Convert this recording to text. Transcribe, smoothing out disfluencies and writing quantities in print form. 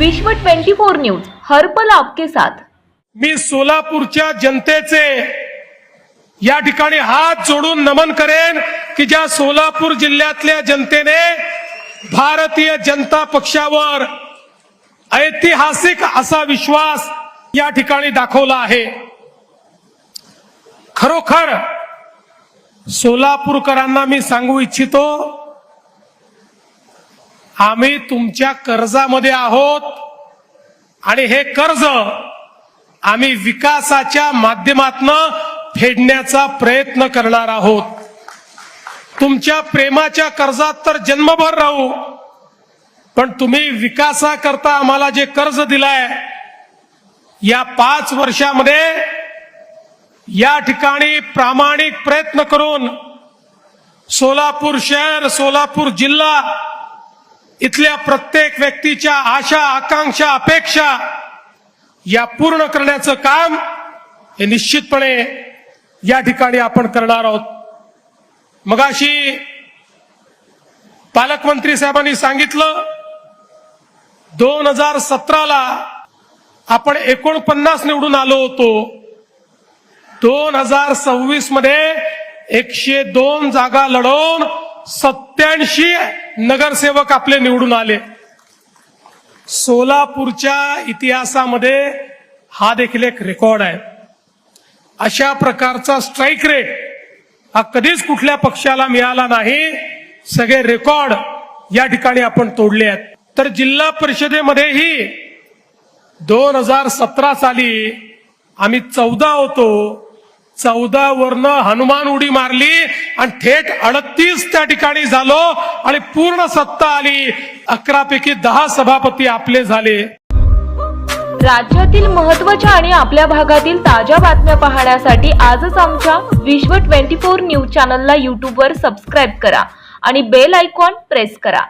विश्व 24 न्यूज हर पल आपके साथ। मी सोलापूरच्या जनतेचे या ठिकाणी हात जोडून नमन करेन की ज्या सोलापूर जिल्ह्यातल्या जनतेने भारतीय जनता पक्षावर ऐतिहासिक असा विश्वास या ठिकाणी दाखवला आहे। खरोखर सोलापूरकरांना मी सांगू इच्छितो, आम्ही तुमच्या कर्जामध्ये आहोत आणि हे कर्ज आम्ही विकासाच्या माध्यमातून फेडण्याचा प्रयत्न करणार आहोत। तुमच्या प्रेमाच्या कर्जात तर जन्मभर राहू, पण तुम्ही विकासाकरता आम्हाला जे कर्ज दिलाय या 5 वर्षामध्ये या ठिकाणी प्रामाणिक प्रयत्न करून सोलापूर शहर, सोलापूर जिल्हा इथल्या प्रत्येक व्यक्तीच्या आशा, आकांक्षा, अपेक्षा या पूर्ण करण्याचं काम हे निश्चितपणे या ठिकाणी आपण करणार आहोत। मगाशी पालकमंत्री साहेबांनी सांगितलं 2017ला आपण 49 निवडून आलो होतो। 2026 मध्ये 102 जागा लढवून 87 नगरसेवक आपले निवडून आले। सोलापूरच्या इतिहासामध्ये हा देखील एक रेकॉर्ड आहे। अशा प्रकारचा स्ट्राइक रेट हा कधीच कुठल्या पक्षाला मिळाला नाही। सगळे रेकॉर्ड या ठिकाणी आपण तोडले आहेत। तर जिल्हा परिषदेमध्येही 2017 साली आम्ही 14 होतो। 14 वरनं हनुमान उडी मारली आणि थेट 38 त्या ठिकाणी झालो आणि पूर्ण सत्ता आली। 11 पैकी 10 सभापती आपले झाले। राज्यातील महत्त्वाच्या आणि आपल्या भागातील ताज्या बातम्या पाहण्यासाठी आजच आमच्या विश्व 24 न्यूज चॅनलला YouTube वर सबस्क्राइब करा आणि बेल आयकॉन प्रेस करा।